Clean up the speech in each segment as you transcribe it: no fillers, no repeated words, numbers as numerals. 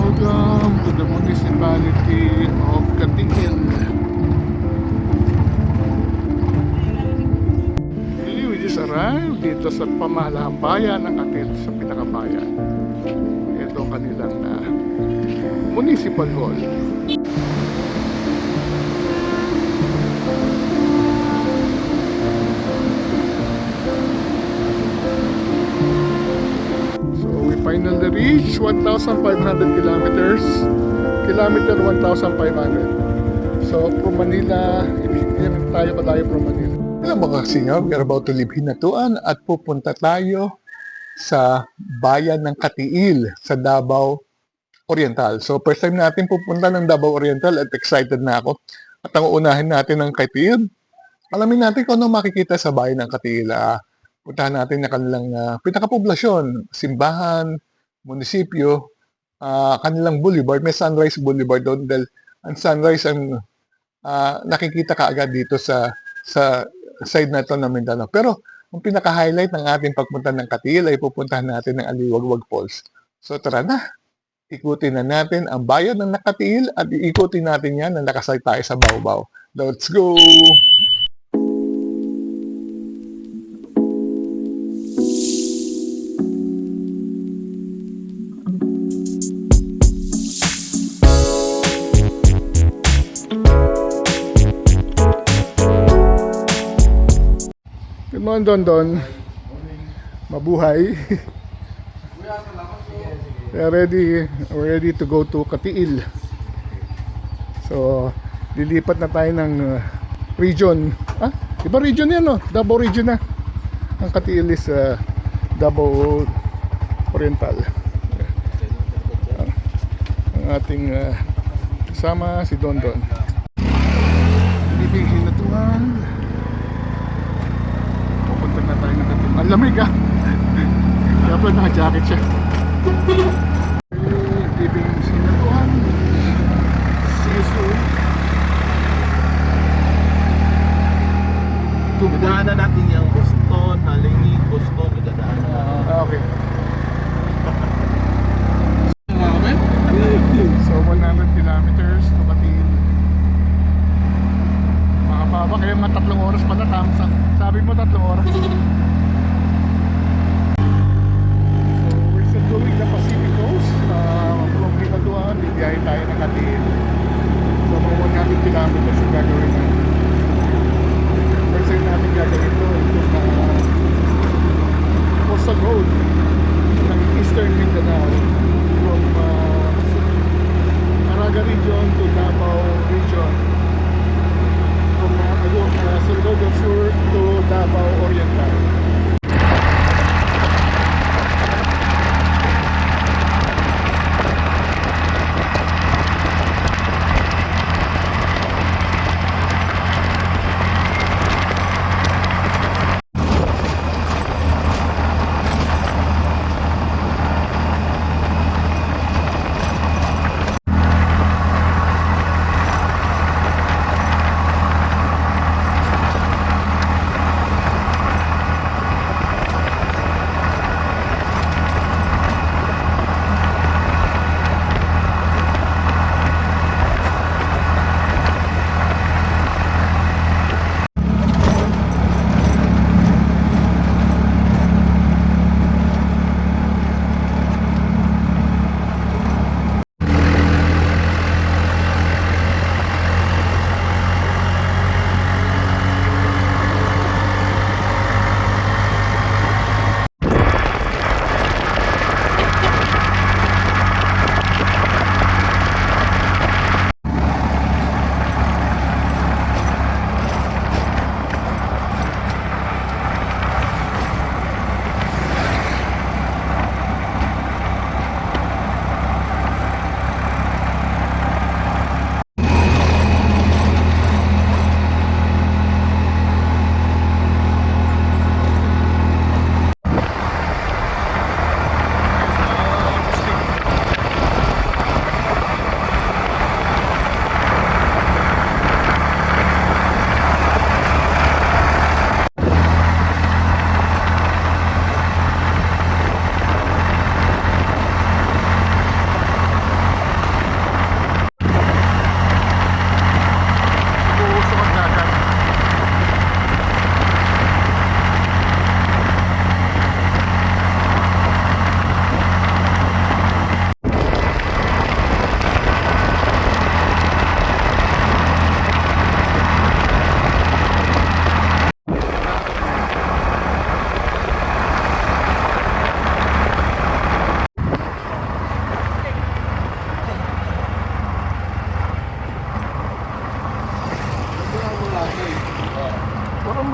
Welcome to the municipality of Katikin. Okay, we just arrived dito sa pamahalahang bayan ng Katikin, sa pinakabayan. Ito ang kanilang municipal hall. Finally reach 1,500 kilometers. Kilometer 1,500. So from Manila, yan tayo kalayo from Manila. Hello mga kasingaw, we are about to leave Hinatuan at pupunta tayo sa bayan ng Katiil sa Davao Oriental. So first time natin pupunta ng Davao Oriental at excited na ako. At ang uunahin natin ng Katiil. Alamin natin kung ano makikita sa bayan ng Katiil. Puntahan natin na kanilang pinakapoblasyon, simbahan, munisipyo, kanilang boulevard. May Sunrise Boulevard doon dahil ang Sunrise ang nakikita kaagad dito sa side na ito ng Mindanao. Pero ang pinaka-highlight ng ating pagpunta ng Katiil ay pupuntahan natin ng Aliwagwag Falls. So tara na, ikutin na natin ang bayan ng Katiil at iikutin natin yan na nakasay tayo sa Baw-Baw. Let's go! Good morning, Don. Mabuhay. We're ready to go to Katiil. So, lilipat na tayo ng region. Iba region yan, no? Davao region na. Ang Katiil is Davao Oriental. Ang ating kasama si Don. Leaving Hinatuan. Na tayo na natin. Ang lamig kaya pala naka-jacket siya. Leaving Hinatuan. See you soon. Dadaanan natin yung Boston, Halingi, Boston, dadaanan. Okay. So 100 kilometers to Katiil. Makapaba kaya mga 3 oras pala tama. Sabi mo 3 oras. So we're still doing the Pacific Coast. From Hinatuan, bibiyahe tayo ng Katiil. So mga 100 kilometers yung gagawin natin. First time natin gagawin ito. Ito na coastal road ng Eastern Mindanao from Caraga region to Davao region. From Surigao del Sur to Davao Oriental.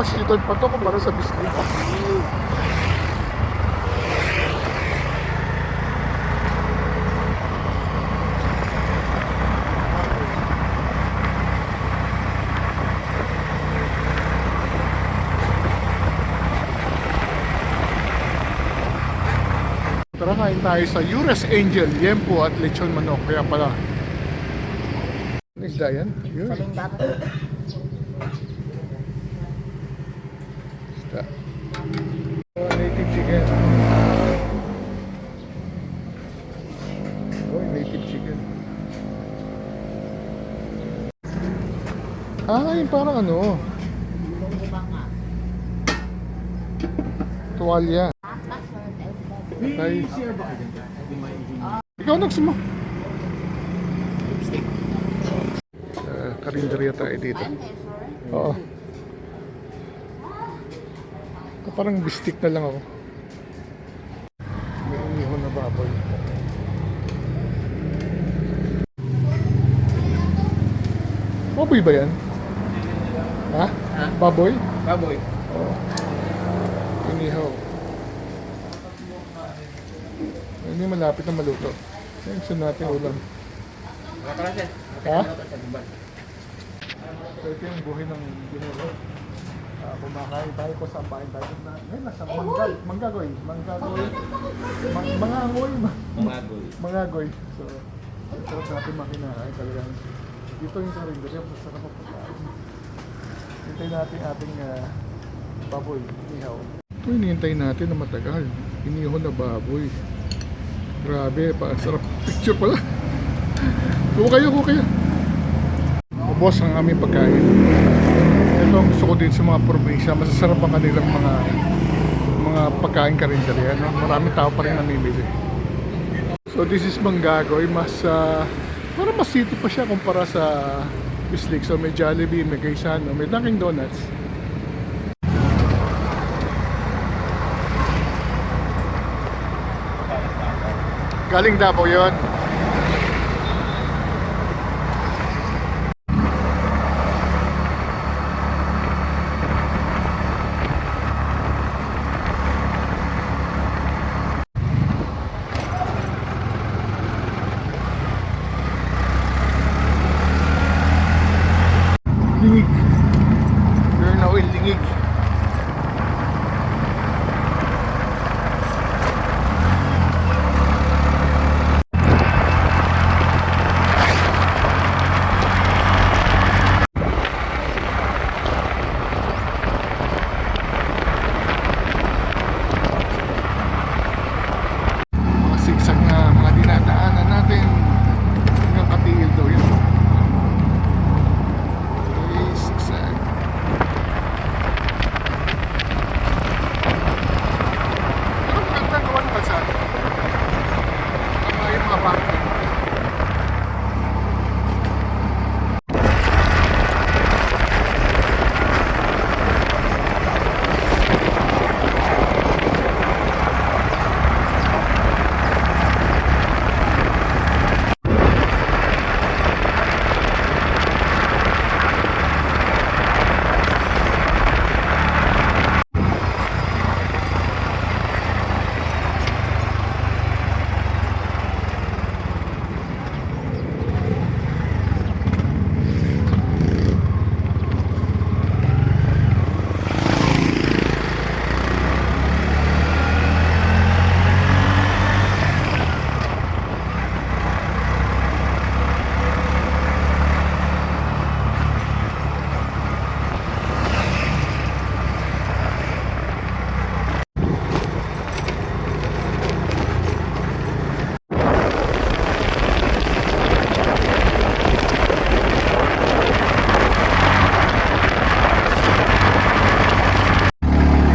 mas chiton pa to kumpara sa Bislig. Tara, kain tayo sa Ures Angel, Yempo at Lechon Manok. Kaya pala. Ano isda yan? Yun. Isda. Oh, native chicken. Oh, native chicken. Ah, yung parang ano? Tuwalya. Ay. Ikaw nagsimo. Karinderya tayo dito. Oo. Parang bistik na lang ako. May umihon na baboy. Baboy ba yan? Ha? Baboy? Baboy. Oo. Inihaw. Hindi malapit na maluto. Yan, gusto natin ulam. Ha? So ito yung buhay ng ginuro. Kumakain tayo kung saan bahay tayo. Ngayon, nasa Manggagoy. Mangagoy. So, sarap natin makinain talagang. Dito yung karinderya, masarap ang pagkain. Hintay natin ating baboy, inihaw. Ito hinihintay natin na matagal. Inihaw na baboy. Grabe, sarap picture pala. Kuha kayo. Ubos ang aming pagkain. Ito ang gusto ko din sa mga probinsya. Masasarap ang kanilang mga pagkain karinderya. No? Maraming tao pa rin namimili. So this is Mangagoy. Parang mas city pa siya kumpara sa Bislig. So may Jollibee, may Gaisano, may Dunkin' Donuts. Galing Davao yun. Lingig. You're now in Lingig. Sigsag na mga dinadaanan natin hanggang Katigil daw yun. Okay, sigsag. Pero maganda gawa ng kalsada. Yung mga parking.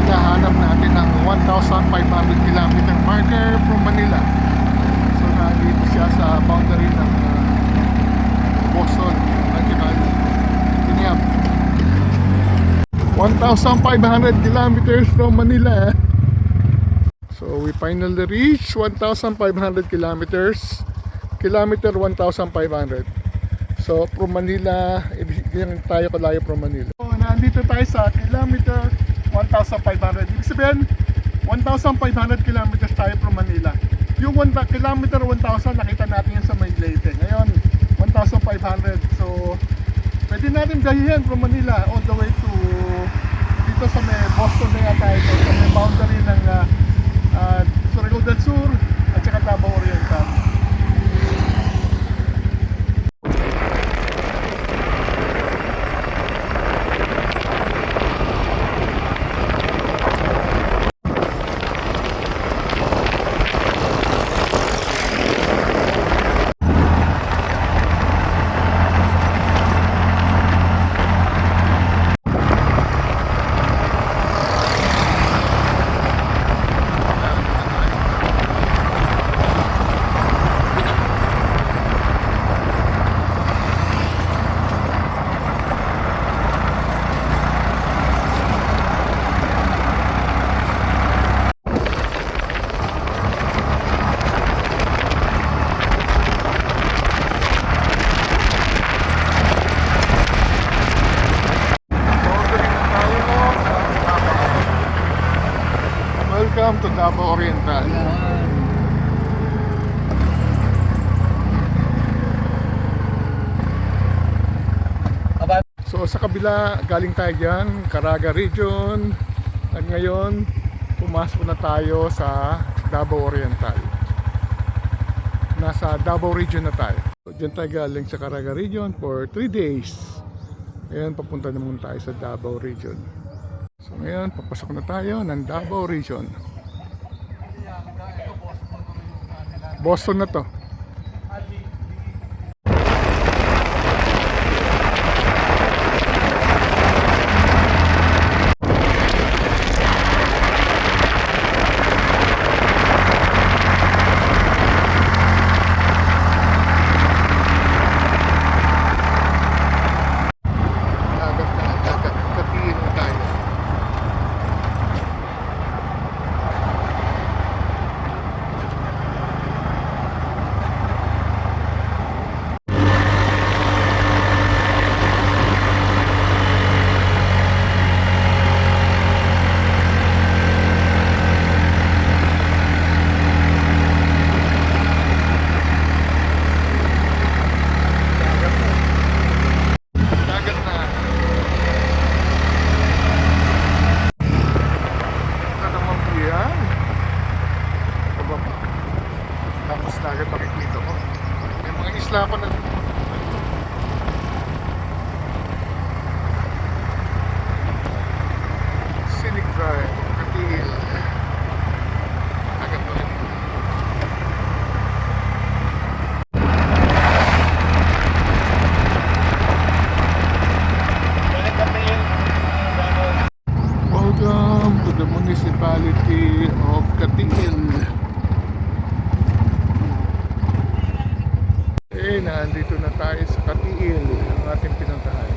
Hinahanap natin ang 1,500 kilometer marker from Manila. So nandito siya sa boundary ng Boston at saka Tiniap. 1,500 kilometers from Manila. So we finally reached 1,500 kilometers. Kilometer 1,500. So from Manila, yan tayo kalayo from Manila. nandito tayo sa kilometer 1,500. Ibig sabihin, 1,500 kilometers tayo from Manila. Yung kilometer 1,000, nakita natin yan sa may Leyte. Ngayon, 1,500. So, pwede natin gahihin from Manila all the way to dito sa may Boston na yata ito, sa may boundary ng Surigao del Sur at saka Davao Oriental. Welcome to Davao Oriental. So sa kabila, galing tayo dyan, Caraga Region. At ngayon, pumasok na tayo sa Davao Oriental. Nasa Davao Region na tayo. So, dyan tayo galing sa Caraga Region for 3 days. Ngayon, papunta naman tayo sa Davao Region. So ngayon, papasok na tayo ng Davao Region. Boston na to. Tapos dagat makikita ko. May mga isla pa na. Scenic Drive, Katiil. Dagat pa rin. Welcome to the municipality of Katiil. Nandito na tayo sa Katiil, ang ating pinuntahan.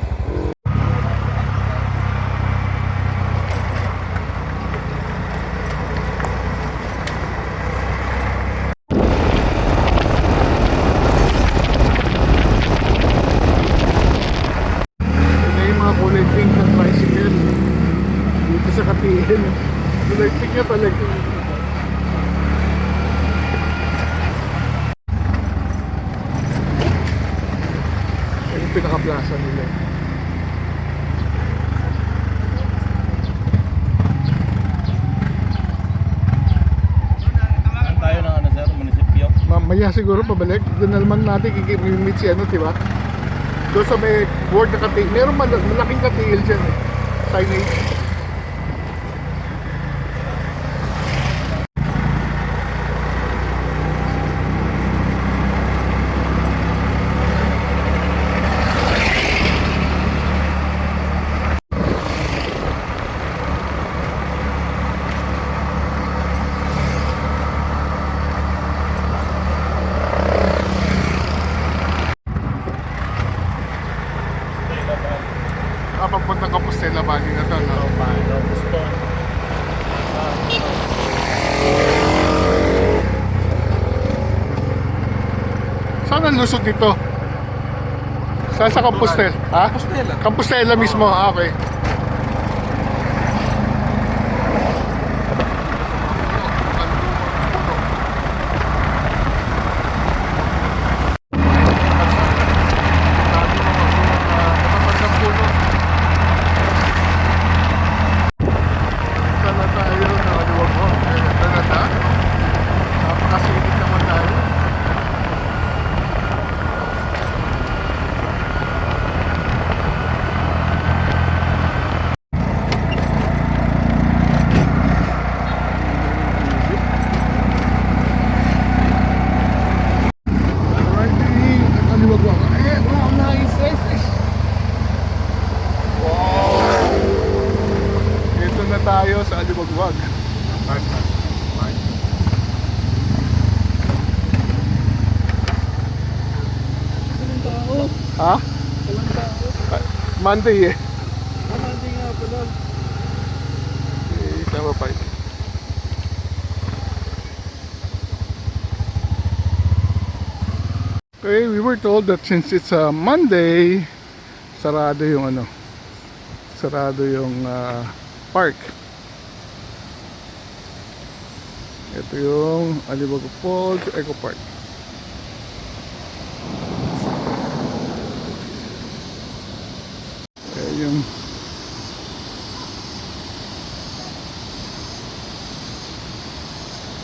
Ito na yung mga kulay pink na tricycle dito sa Katiil. Kulay pink niya talaga. Pinaka-plaza nila. Tayo ng ano sir, munisipyo. Mamaya siguro pabalik. Doon na naman natin i-meet si ano, diba? Doon sa may word na Katiil. Meron malaking Katiil dyan eh. Signage. Papuntang Compostela Valley na to, no? Gusto. Saan ang lusot dito? Saan sa Compostela? Ha? Compostela. Compostela mismo, okay. Ha? Walang tao. Monday eh. Hindi nga pala. Tama pa ito. Okay, we were told that since it's a Monday, sarado yung ano, sarado yung park. Ito yung Alibago Falls Eco Park. Okay, yung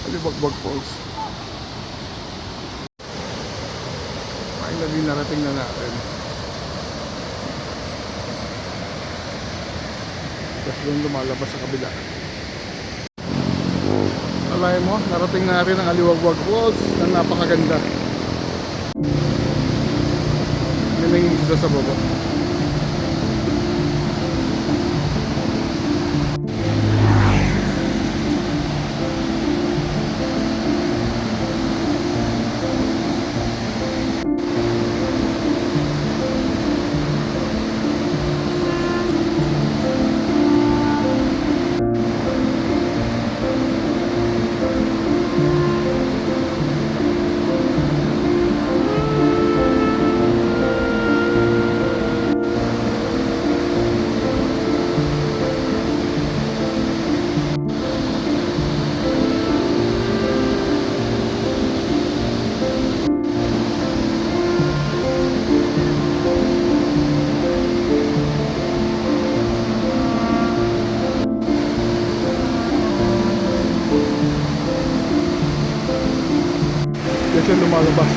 Alibagbag Falls. Finally narating na natin. Tapos doon lumalabas sa kabila. Alay mo, narating na rin ang Alibagbag Falls na napakaganda. Yun ang isla sa baba. Kasi lumalabas.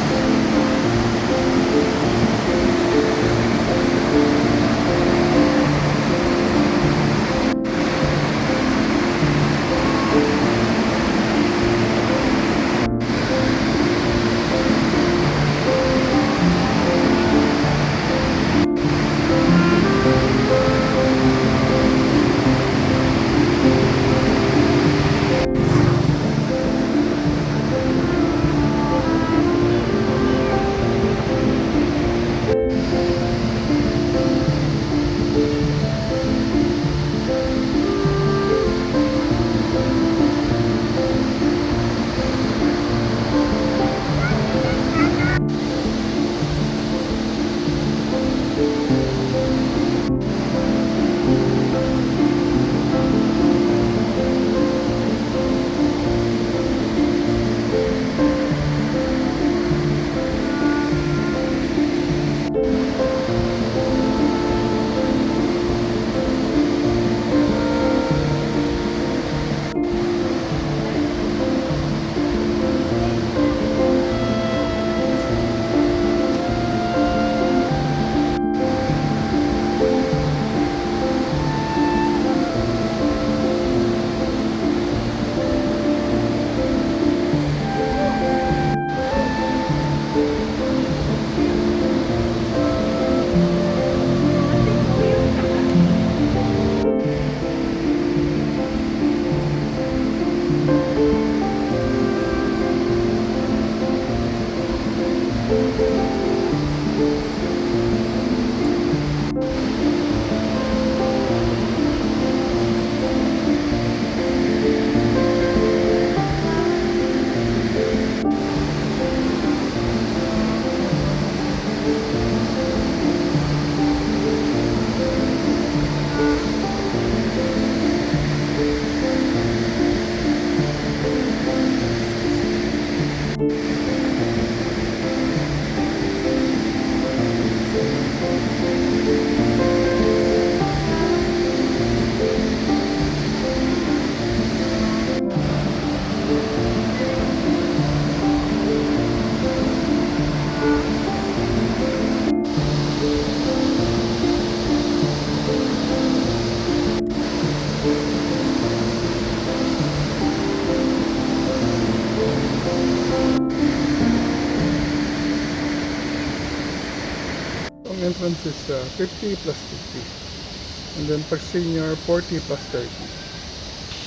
Entrance is 50 plus 50, and then for senior 40 plus 30.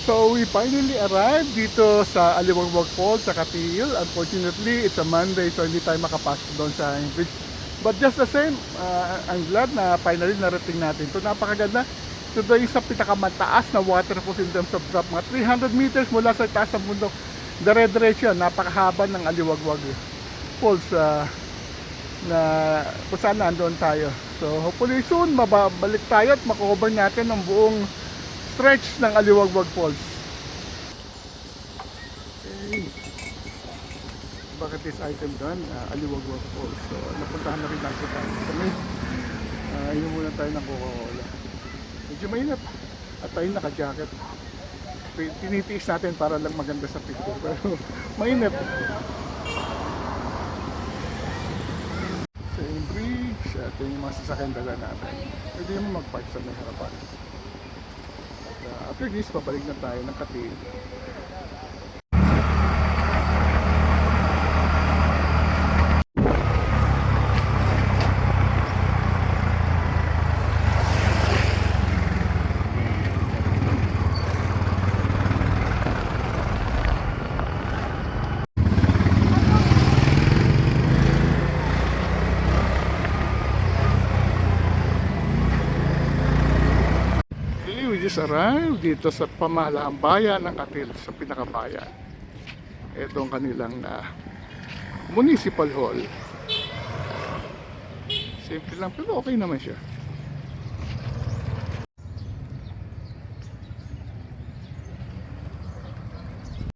So we finally arrived dito sa Alibagbag Falls sa Katil. Unfortunately, it's a Monday, so hindi tayo makapasok doon sa bridge. But just the same, I'm glad na finally narating natin ito. Napakaganda. Ito daw yung sa pinakamataas na waterfalls in terms of drop. Mga 300 meters mula sa taas ng bundok. Dire-diretso yan. Napakahaba ng Aliwagwag Falls na kung saan nandoon tayo. So hopefully soon mababalik tayo at makover natin ang buong stretch ng Aliwagwag Falls. Okay. Bakit this item done? Aliwagwag Falls. So napuntahan na rin natin tayo. Kami, inom muna tayo ng Coca-Cola. Medyo mainit. At tayo naka-jacket. Tinitiis natin para lang maganda sa picture. Pero mainit. Same bridge. Ito yung mga sasakyan dala natin. Pwede mo mag-park sa may harapan. After this, pabalik na tayo ng Katiil. We just arrived dito sa pamahalaang bayan ng Katiil, sa pinakabayan. Ito ang kanilang municipal hall. Simple lang pero okay naman siya.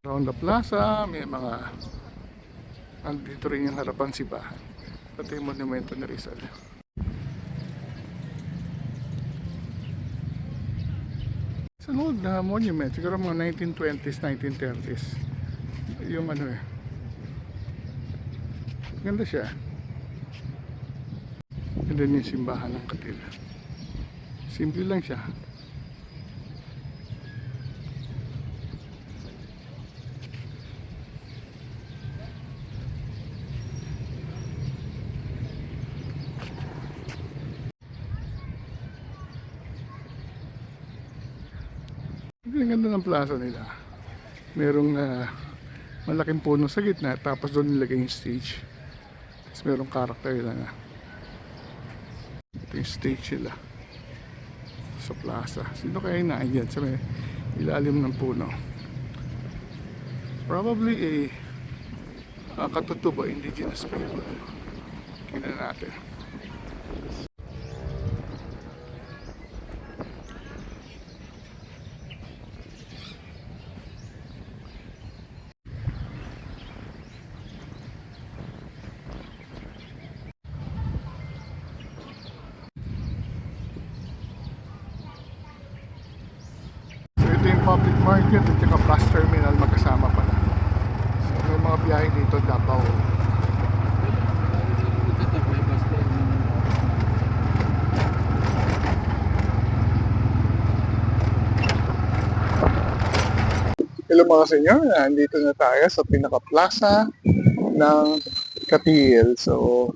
Around the plaza, may mga andito rin yung harapan simbahan. Pati yung monumento ni Rizal. Sa old na monument, siguro mga 1920s, 1930s. Yung ano ganda siya. And then yung simbahan ng Katiil. Simple lang siya. Ang ganda ng plaza nila. Merong malaking puno sa gitna, tapos doon nilagay yung stage. Tapos merong character lang ito yung stage nila sa plaza. Sino kaya inain dyan sa may ilalim ng puno? Probably a Katutubo indigenous people. Tingnan natin. Public market at saka bus terminal magkasama pala. So, may mga biyahe dito Davao. Hello mga senyor, nandito na tayo sa pinaka-plaza ng Katiil. So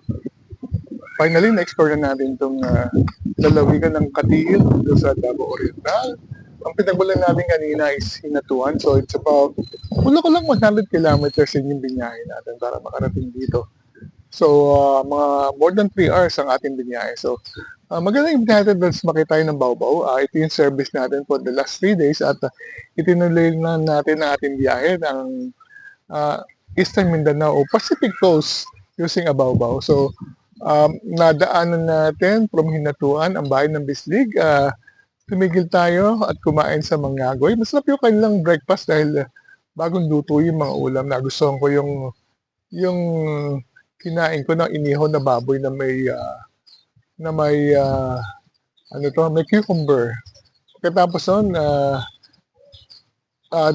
finally na-explore na natin itong lalawigan ng Katiil dito sa Davao Oriental. Ang pinagbulan natin kanina is Hinatuan. So it's about, wala ko lang 100 kilometers din yung binyahe natin para makarating dito. So mga more than 3 hours ang ating binyahe. So magandang natin dahil makita tayo ng Baw-Baw. Ito yung service natin for the last 3 days at itinuloy na natin ang ating biyahe ng Eastern Mindanao o Pacific Coast using a Baw-Baw. So nadaanan natin from Hinatuan ang bayan ng Bislig. Tumigil tayo at kumain sa Mangagoy. Masarap yung kanilang breakfast dahil bagong luto yung mga ulam. Nagustuhan ko yung kinain ko ng inihaw na baboy na may may cucumber. Pagkatapos nun,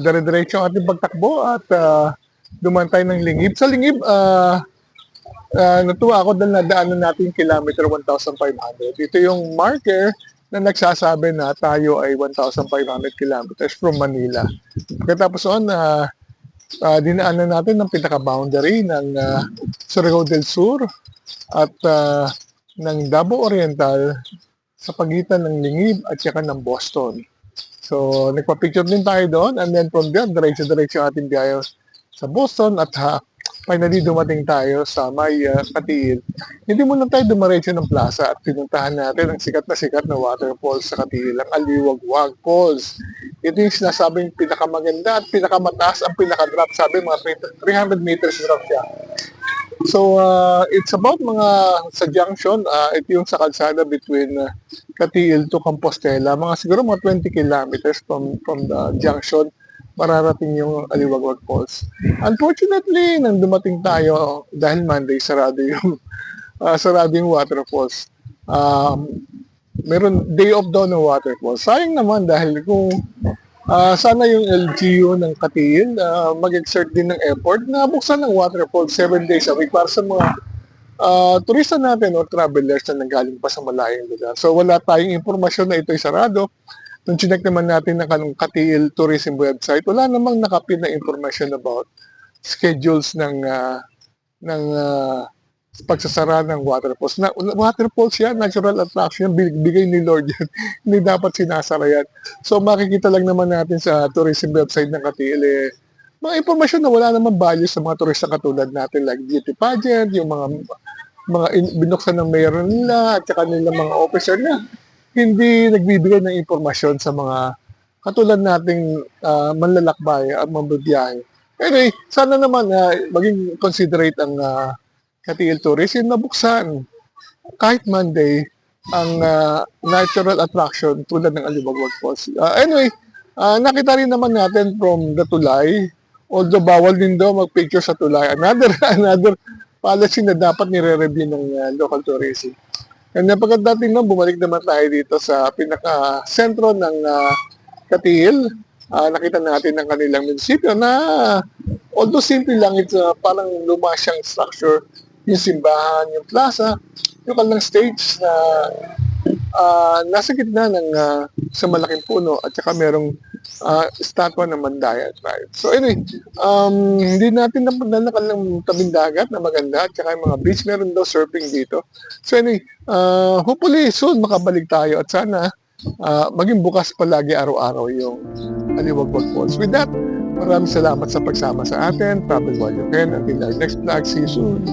dire-diretso ang ating pagtakbo at dumaan tayo ng Lingib. Sa Lingib, natuwa ako dahil nadaanan natin kilometer 1,500. Ito yung marker na nagsasabi na tayo ay 1,500 kilometers from Manila. Pagkatapos noon, dinaanan natin ng pinaka-boundary ng Surigao del Sur at ng Davao Oriental sa pagitan ng Lingib at saka ng Boston. So, nagpa-picture din tayo doon and then from there, diretso-diretso ating biyahe sa Boston at finally dumating tayo sa may Katiil. Hindi muna tayo dumiretso ng plaza at pinuntahan natin ang sikat na waterfalls sa Katiil, ang Aliwagwag Falls. Ito yung sinasabing pinakamaganda at pinakamataas ang pinakadrop. Sabi mga 300 meters drop siya. So, it's about mga sa junction, ito yung sa kalsada between Katiil to Compostela. Mga siguro mga 20 kilometers from the junction, mararating yung Aliwagwag Falls. Unfortunately, nang dumating tayo, dahil Monday, sarado yung waterfalls. Meron day off daw ng waterfalls. Sayang naman dahil kung sana yung LGU ng Katiil mag-exert din ng effort na buksan ng waterfall 7 days a week para sa mga turista natin o travelers na nanggaling pa sa malayong lugar. So wala tayong impormasyon na ito'y sarado. Nung chinek naman natin ng Katiil Tourism website, wala namang nakapin na information about schedules ng pagsasara ng waterfalls. Waterfalls yan, natural attraction, bigay ni Lord yan. Hindi dapat sinasara yan. So makikita lang naman natin sa tourism website ng Katiil, mga impormasyon na wala namang value sa mga turista katulad natin, like beauty pageant, yung mga binuksan ng mayor nila at saka nilang mga officer na hindi nagbibigay ng impormasyon sa mga katulad nating manlalakbay at mambibiyahe. Anyway, sana naman maging considerate ang Katiil Tourism na buksan kahit Monday ang natural attraction tulad ng Aliwagwag Falls. Anyway, nakita rin naman natin from the tulay, although bawal din daw mag-picture sa tulay. Another policy na dapat nire-review ng local tourism. And pagkadating nun, bumalik naman tayo dito sa pinaka-sentro ng Katiil. Nakita natin ang kanilang munisipyo na although simple lang, it's parang luma siyang structure, yung simbahan, yung plaza, yung kanilang stage na nasa gitna ng sa malaking puno at saka merong statwa ng Mandaya tribe. So anyway, hindi natin napunta na kanilang tabing dagat na maganda at saka yung mga beach, meron daw surfing dito. So anyway, hopefully soon makabalik tayo at sana maging bukas palagi araw-araw yung Aliwagwag Falls. With that, maraming salamat sa pagsama sa atin. Travel while you can. Until our next vlog, see you soon.